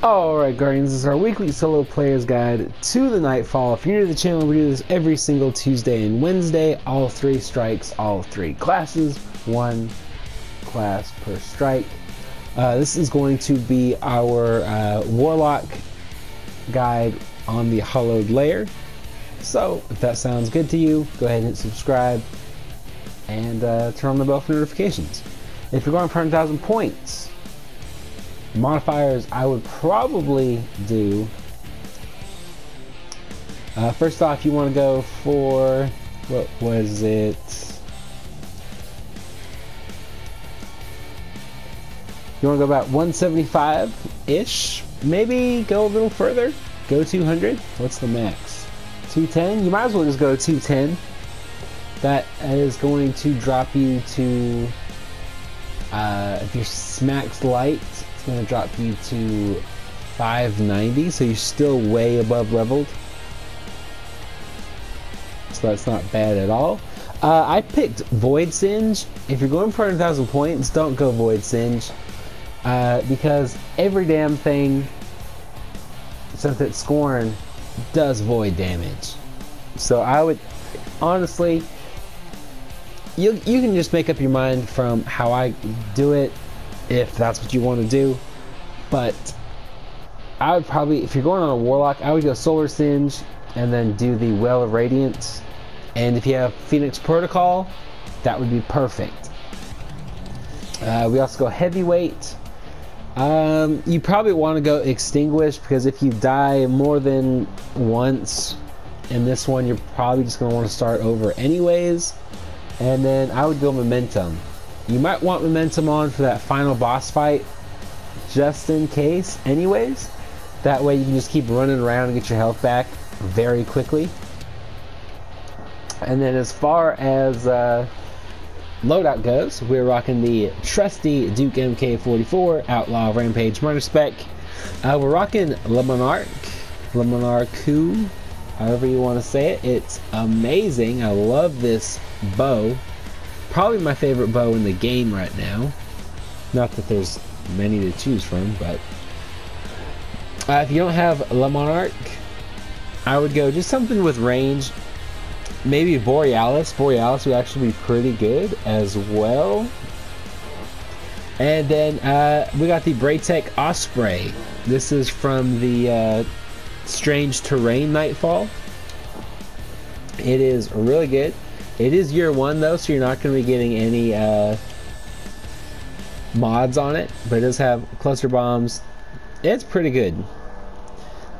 Alright Guardians, this is our weekly solo player's guide to the Nightfall. If you're new to the channel, we do this every single Tuesday and Wednesday. All 3 strikes, all 3 classes, 1 class per strike. This is going to be our Warlock guide on the Hollowed Lair. So, if that sounds good to you, go ahead and hit subscribe and turn on the bell for notifications. If you're going for 100,000 points, modifiers I would probably do. First off, you want to go for, what was it? You want to go about 175-ish. Maybe go a little further. Go 200. What's the max? 210? You might as well just go 210. That is going to drop you to, if you're max light, it's going to drop you to 590, so you're still way above leveled. So that's not bad at all. I picked Void Singe. If you're going for 100,000 points, don't go Void Singe. Because every damn thing, since it's Scorn, does void damage. So I would, honestly, you can just make up your mind from how I do it, if that's what you want to do. But I would probably, if you're going on a Warlock, I would go Solar Singe and then do the Well of Radiance. And if you have Phoenix Protocol, that would be perfect. We also go Heavyweight. You probably want to go Extinguish, because if you die more than once in this one, you're probably just going to want to start over anyways. And then I would go Momentum. You might want Momentum on for that final boss fight, just in case anyways. That way you can just keep running around and get your health back very quickly. And then as far as loadout goes, we're rocking the trusty Duke MK44 Outlaw Rampage Murder Spec. We're rocking Le Monarch, however you want to say it. It's amazing. I love this bow. Probably my favorite bow in the game right now. Not that there's many to choose from, but if you don't have Le Monarch, I would go just something with range. Maybe Borealis. Borealis would actually be pretty good as well. And then we got the Braytech Osprey. This is from the Strange Terrain Nightfall. It is really good. It is year 1 though, so you're not going to be getting any mods on it, but it does have cluster bombs. It's pretty good.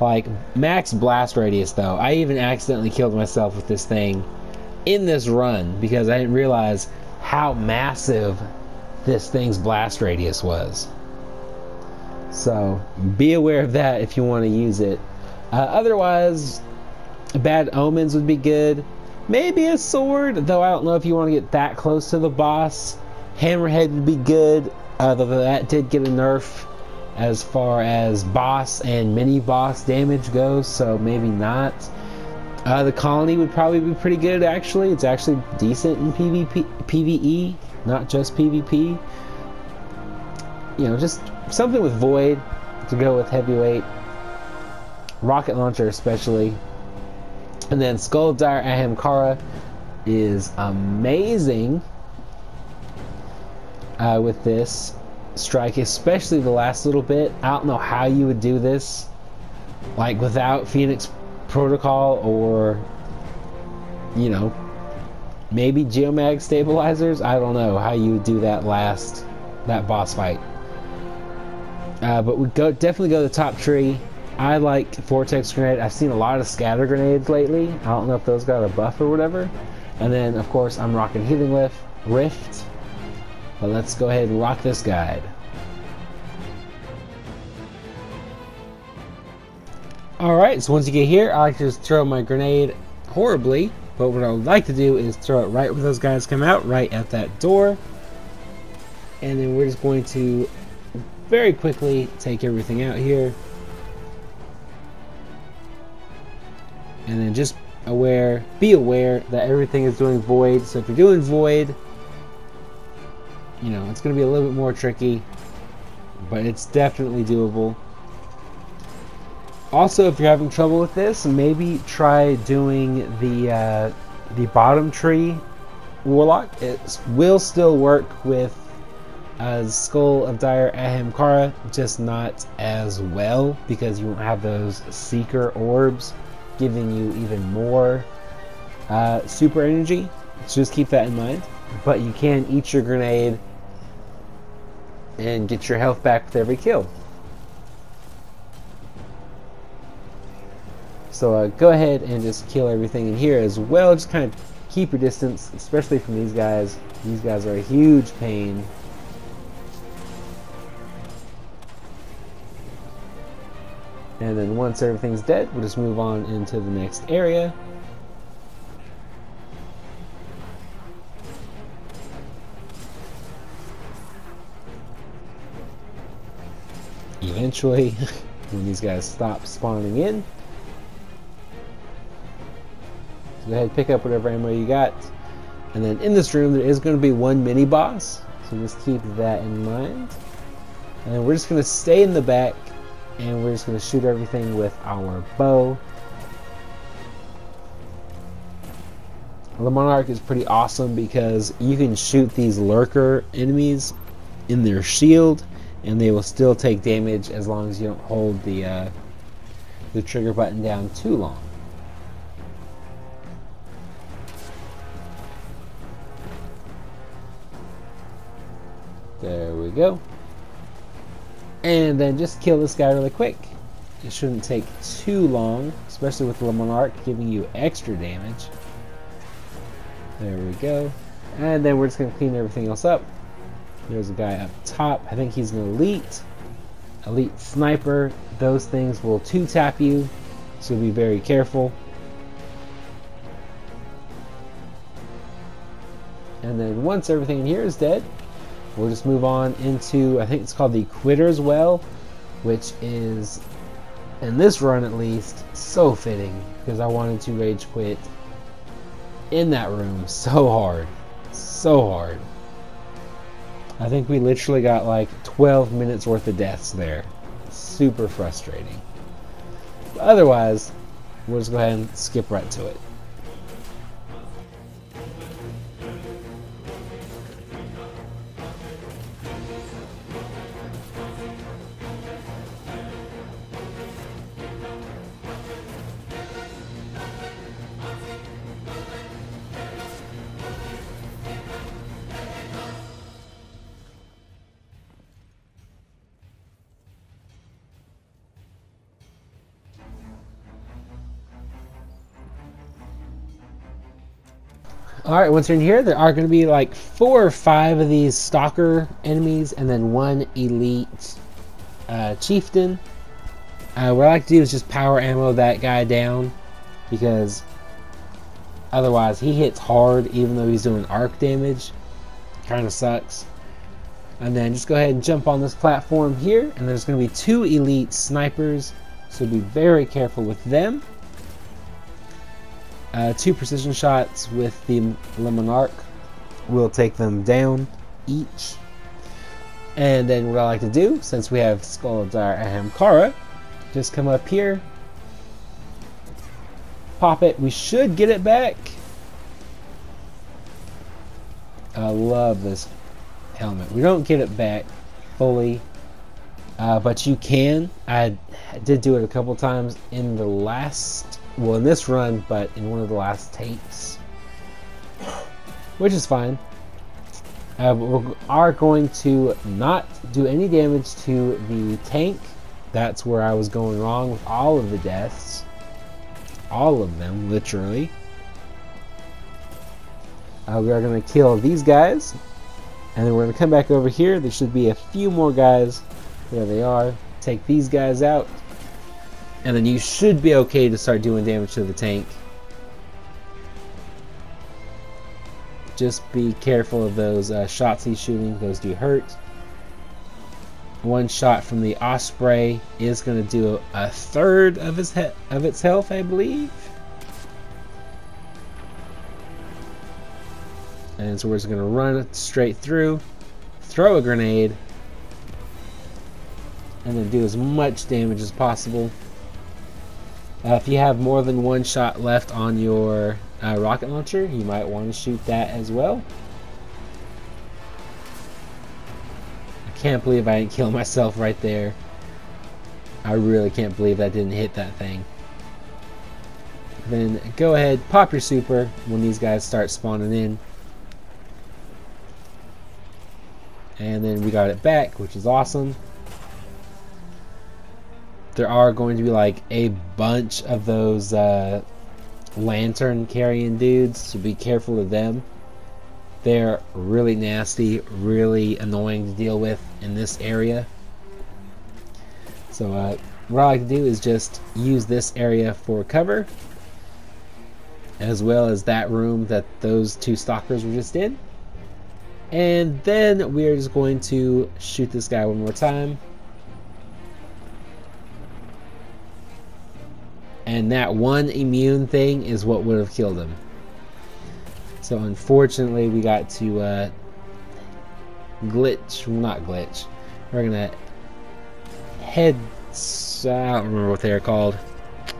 Like max blast radius though. I even accidentally killed myself with this thing in this run because I didn't realize how massive this thing's blast radius was. So be aware of that if you want to use it. Otherwise, Bad Omens would be good. Maybe a sword, though I don't know if you want to get that close to the boss. Hammerhead would be good, though that did get a nerf as far as boss and mini boss damage goes, so maybe not. The Colony would probably be pretty good actually. It's actually decent in PvE, not just PvP. You know, just something with Void to go with Heavyweight. Rocket Launcher especially. And then Skull of Dire Ahamkara is amazing with this strike, especially the last little bit. I don't know how you would do this, like without Phoenix Protocol or, you know, maybe Geomag stabilizers. I don't know how you would do that boss fight. But we definitely go to the top tree. I like Vortex Grenade. I've seen a lot of Scatter Grenades lately. I don't know if those got a buff or whatever. And then, of course, I'm rocking Healing Rift. But let's go ahead and rock this guide. Alright, so once you get here, I like to just throw my grenade horribly. But what I would like to do is throw it right where those guys come out, right at that door. And then we're just going to very quickly take everything out here. And then just be aware that everything is doing Void. So if you're doing Void, you know, it's going to be a little bit more tricky, but it's definitely doable. Also, if you're having trouble with this, maybe try doing the bottom tree Warlock. It will still work with Skull of Dire Ahamkara, just not as well, because you won't have those Seeker orbs giving you even more super energy. So just keep that in mind. But you can eat your grenade and get your health back with every kill. So go ahead and just kill everything in here as well. Just kind of keep your distance, especially from these guys. These guys are a huge pain. And then once everything's dead, we'll just move on into the next area. Eventually, when these guys stop spawning in, so go ahead and pick up whatever ammo you got. And then in this room, there is going to be one mini boss, so just keep that in mind. And then we're just going to stay in the back, and we're just going to shoot everything with our bow. The Monarch is pretty awesome because you can shoot these lurker enemies in their shield, and they will still take damage as long as you don't hold the trigger button down too long. There we go. And then just kill this guy really quick. It shouldn't take too long, especially with the Monarch giving you extra damage. There we go. And then we're just going to clean everything else up. There's a guy up top. I think he's an elite sniper. Those things will two-tap you, so be very careful. And then once everything in here is dead, we'll just move on into, I think it's called the Quitter's Well, which is, in this run at least, so fitting, because I wanted to rage quit in that room so hard. So hard. I think we literally got like 12 minutes worth of deaths there. Super frustrating. But otherwise, we'll just go ahead and skip right to it. Alright, once you're in here, there are going to be like 4 or 5 of these stalker enemies, and then 1 elite chieftain. What I like to do is just power ammo that guy down, because otherwise he hits hard even though he's doing arc damage. Kind of sucks. And then just go ahead and jump on this platform here, and there's going to be 2 elite snipers, so be very careful with them. 2 precision shots with the Monarch will take them down each. And then what I like to do, since we have Skull of Dire Ahamkara, just come up here, pop it. We should get it back. I love this helmet. We don't get it back fully, but you can. I did do it a couple times in the last, well, in this run, but in one of the last tapes, which is fine. We are going to not do any damage to the tank. That's where I was going wrong with all of the deaths. All of them, literally. We are going to kill these guys, and then we're going to come back over here. There should be a few more guys. There they are. Take these guys out, and then you should be okay to start doing damage to the tank. Just be careful of those shots he's shooting. Those do hurt. One shot from the Osprey is going to do a third of its health, I believe. And so we're just going to run it straight through, throw a grenade, and then do as much damage as possible. If you have more than one shot left on your rocket launcher, you might want to shoot that as well. I can't believe I didn't kill myself right there. I really can't believe that didn't hit that thing. Then go ahead, pop your super when these guys start spawning in. And then we got it back, which is awesome. There are going to be like a bunch of those lantern carrying dudes, so be careful of them. They're really nasty, really annoying to deal with in this area. So what I like to do is just use this area for cover, as well as that room that those two stalkers were just in. And then we're just going to shoot this guy one more time. And that one immune thing is what would have killed him. So unfortunately we got to glitch, well, not glitch. We're gonna head, I don't remember what they're called.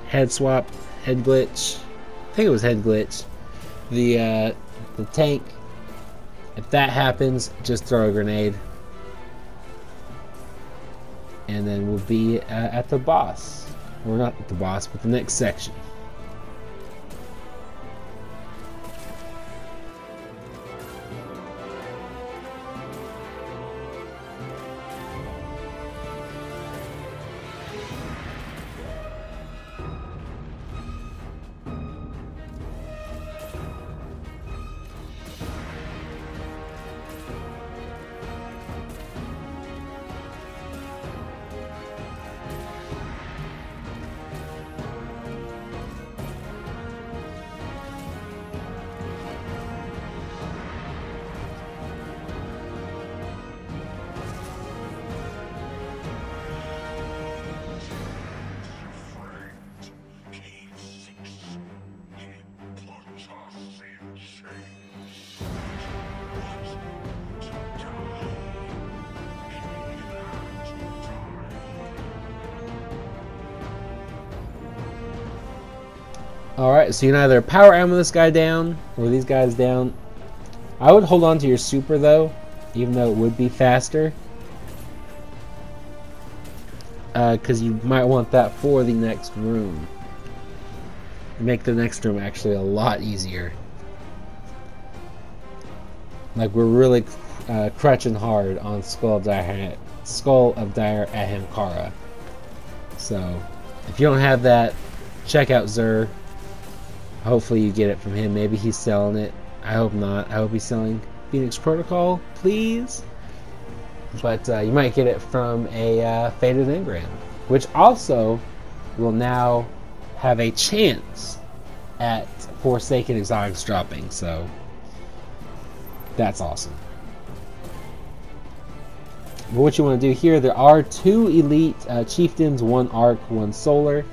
Head swap, head glitch. I think it was head glitch. The tank. If that happens, just throw a grenade. And then we'll be at the boss. Or not at the boss, but the next section. Alright, so you can either power ammo this guy down, or these guys down. I would hold on to your super though, even though it would be faster. Because you might want that for the next room. Make the next room actually a lot easier. Like we're really crutching hard on Skull of Dire Ahamkara. So, if you don't have that, check out Zur. Hopefully you get it from him. Maybe he's selling it. I hope not. I hope he's selling Phoenix Protocol, please. But you might get it from a Faded Engram, which also will now have a chance at Forsaken Exotics dropping. So that's awesome. But what you want to do here, there are 2 elite chieftains, 1 arc, 1 solar.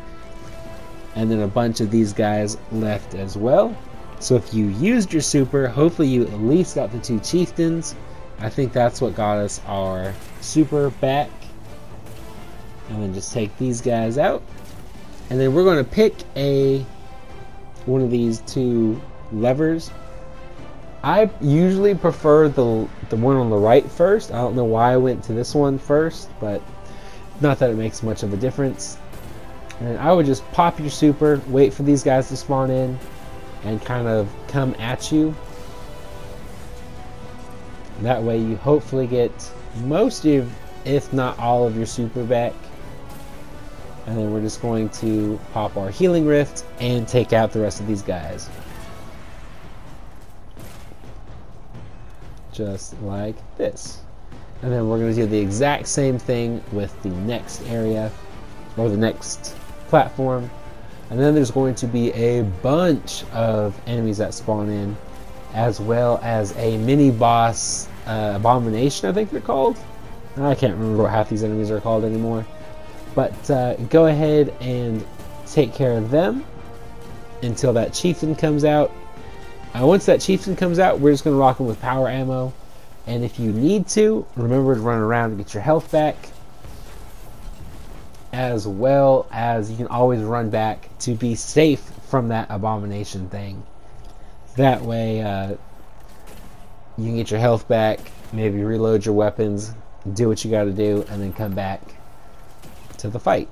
And then a bunch of these guys left as well. So if you used your super, hopefully you at least got the 2 chieftains. I think that's what got us our super back. And then just take these guys out. And then we're going to pick one of these 2 levers. I usually prefer the one on the right first. I don't know why I went to this one first, but not that it makes much of a difference. And I would just pop your super, wait for these guys to spawn in, and kind of come at you. That way you hopefully get most of, if not all of your super back. And then we're just going to pop our healing rift and take out the rest of these guys. Just like this. And then we're going to do the exact same thing with the next area, or the next platform. And then there's going to be a bunch of enemies that spawn in, as well as a mini boss abomination, I think they're called. I can't remember what half these enemies are called anymore. But go ahead and take care of them until that chieftain comes out. Once that chieftain comes out, we're just going to rock him with power ammo. And if you need to, remember to run around and get your health back. as well as you can always run back to be safe from that abomination thing. That way you can get your health back, maybe reload your weapons, do what you got to do, and then come back to the fight.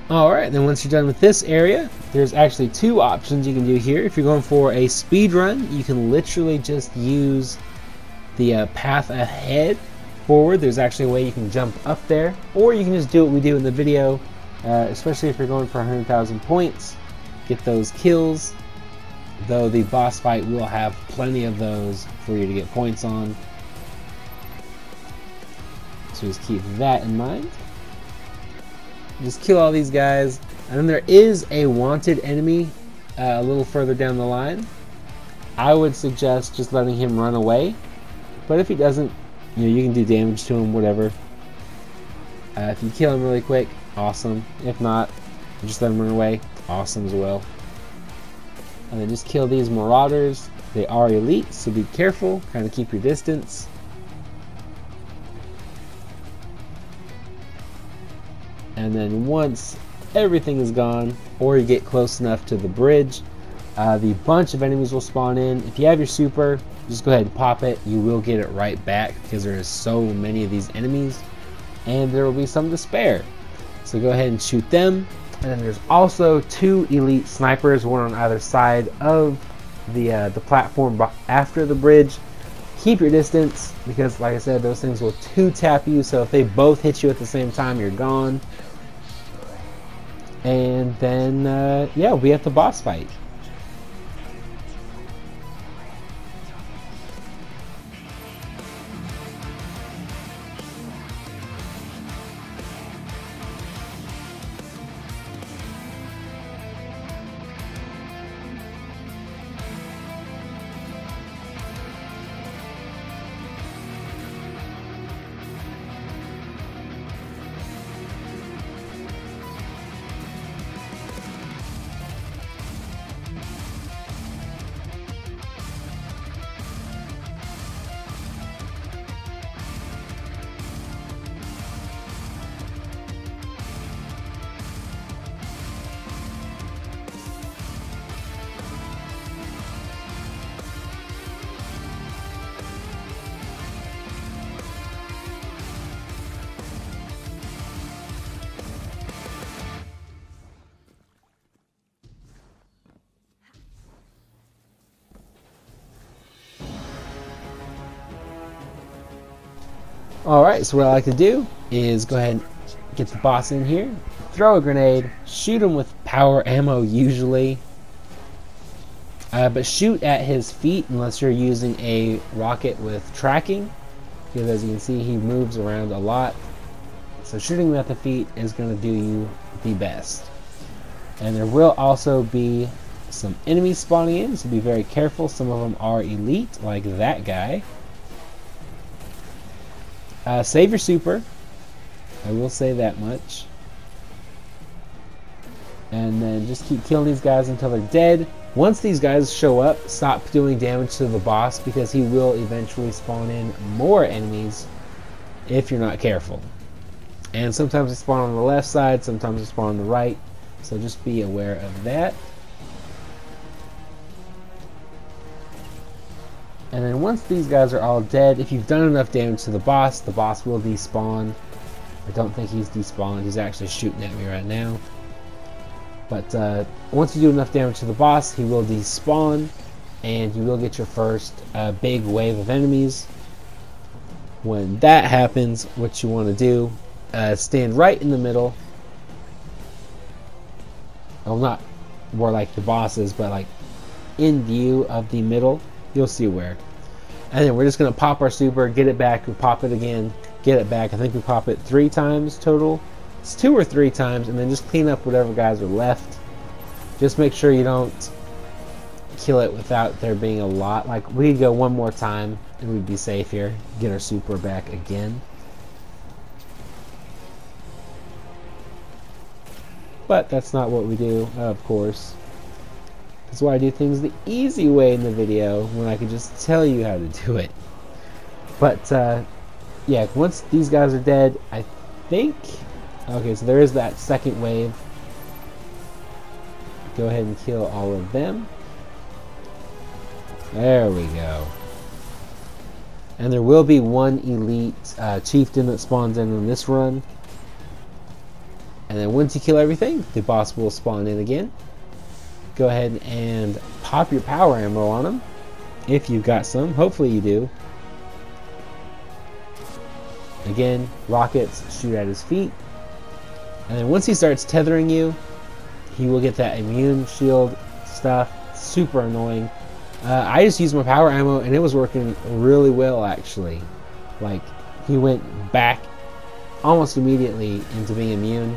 Alright, then once you're done with this area, there's actually two options you can do here. If you're going for a speed run, you can literally just use the path ahead forward. There's actually a way you can jump up there, or you can just do what we do in the video, especially if you're going for 100,000 points, get those kills, though the boss fight will have plenty of those for you to get points on. So just keep that in mind. Just kill all these guys, and then there is a wanted enemy a little further down the line. I would suggest just letting him run away, but if he doesn't, you can do damage to him, whatever. If you kill him really quick, awesome. If not, just let him run away, awesome as well. And then just kill these marauders. They are elite, so be careful, kind of keep your distance. And then once everything is gone, or you get close enough to the bridge, the bunch of enemies will spawn in. If you have your super, just go ahead and pop it. You will get it right back because there is so many of these enemies, and there will be some to spare. So go ahead and shoot them. And then there's also two elite snipers, one on either side of the platform after the bridge. Keep your distance because, like I said, those things will two-tap you. So if they both hit you at the same time, you're gone. And then, yeah, we have the boss fight. Alright, so what I like to do is go ahead and get the boss in here, throw a grenade, shoot him with power ammo usually, but shoot at his feet unless you're using a rocket with tracking, because as you can see he moves around a lot, so shooting him at the feet is going to do you the best. And there will also be some enemies spawning in, so be very careful. Some of them are elite, like that guy. Save your super. I will say that much. And then just keep killing these guys until they're dead. Once these guys show up, stop doing damage to the boss, because he will eventually spawn in more enemies if you're not careful. And sometimes they spawn on the left side, sometimes they spawn on the right, so just be aware of that. And then once these guys are all dead, if you've done enough damage to the boss will despawn. I don't think he's despawned, he's actually shooting at me right now. But once you do enough damage to the boss, he will despawn, and you will get your first big wave of enemies. When that happens, what you want to do, stand right in the middle. Well, not more like the bosses, but like in view of the middle. You'll see where. And then we're just going to pop our super, get it back, we pop it again, get it back. I think we pop it 3 times total. It's 2 or 3 times, and then just clean up whatever guys are left. Just make sure you don't kill it without there being a lot. Like, we'd go one more time and we'd be safe here. Get our super back again. But that's not what we do, of course. That's why I do things the easy way in the video, when I can just tell you how to do it. But yeah, once these guys are dead, I think... Okay, so there is that second wave. Go ahead and kill all of them. There we go. And there will be one elite chieftain that spawns in on this run. And then once you kill everything, the boss will spawn in again. Go ahead and pop your power ammo on him, if you've got some. Hopefully you do. Again, rockets shoot at his feet. And then once he starts tethering you, he will get that immune shield stuff. Super annoying. I just used my power ammo and it was working really well, actually. Like, he went back almost immediately into being immune.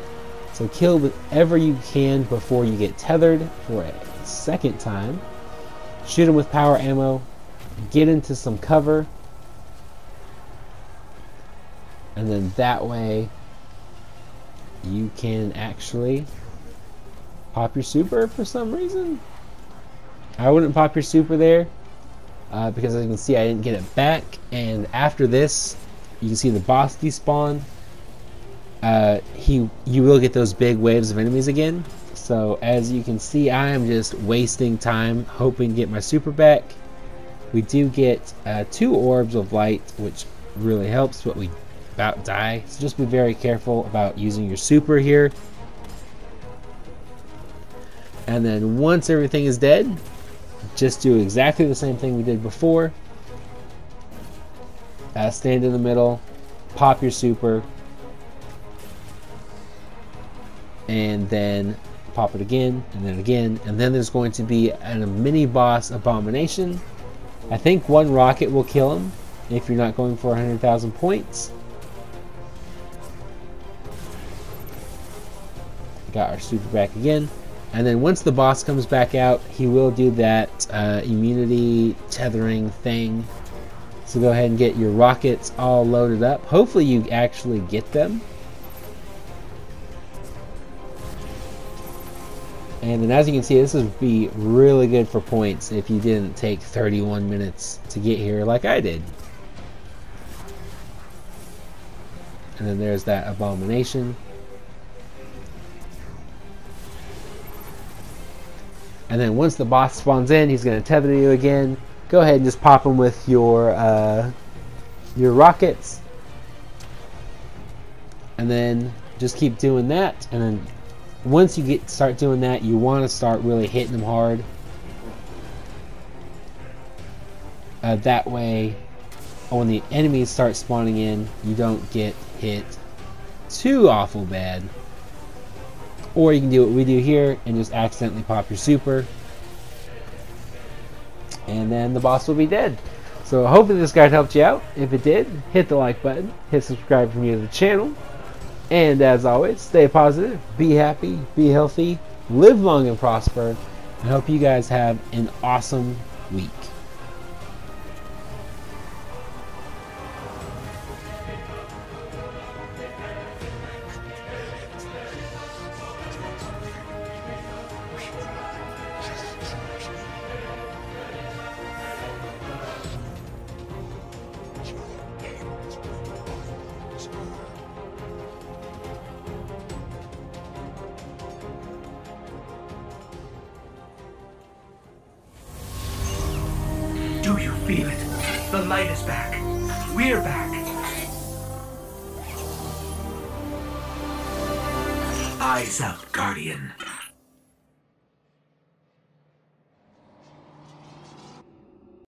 So kill whatever you can before you get tethered for a second time. Shoot him with power ammo. Get into some cover. And then that way you can actually pop your super for some reason. I wouldn't pop your super there because as you can see I didn't get it back, and after this you can see the boss despawn. You will get those big waves of enemies again. So as you can see, I am just wasting time hoping to get my super back. We do get 2 orbs of light, which really helps, but we about die. So just be very careful about using your super here. And then once everything is dead, just do exactly the same thing we did before. Stand in the middle, pop your super, and then pop it again, and then again, and then there's going to be a mini boss abomination. I think 1 rocket will kill him if you're not going for 100,000 points. Got our super back again, and then once the boss comes back out, he will do that immunity tethering thing. So go ahead and get your rockets all loaded up. Hopefully you actually get them. And then as you can see, this would be really good for points if you didn't take 31 minutes to get here like I did. And then there's that abomination. And then once the boss spawns in, he's going to tether you again. Go ahead and just pop him with your rockets. And then just keep doing that. And then once you start doing that, you want to start really hitting them hard. That way, when the enemies start spawning in, you don't get hit too awful bad. Or you can do what we do here and just accidentally pop your super. And then the boss will be dead. So hopefully this guide helped you out. If it did, hit the like button, hit subscribe if you're new to the channel. And as always, stay positive, be happy, be healthy, live long and prosper. I hope you guys have an awesome week. Do you feel it? The light is back. We're back. Eyes out, Guardian.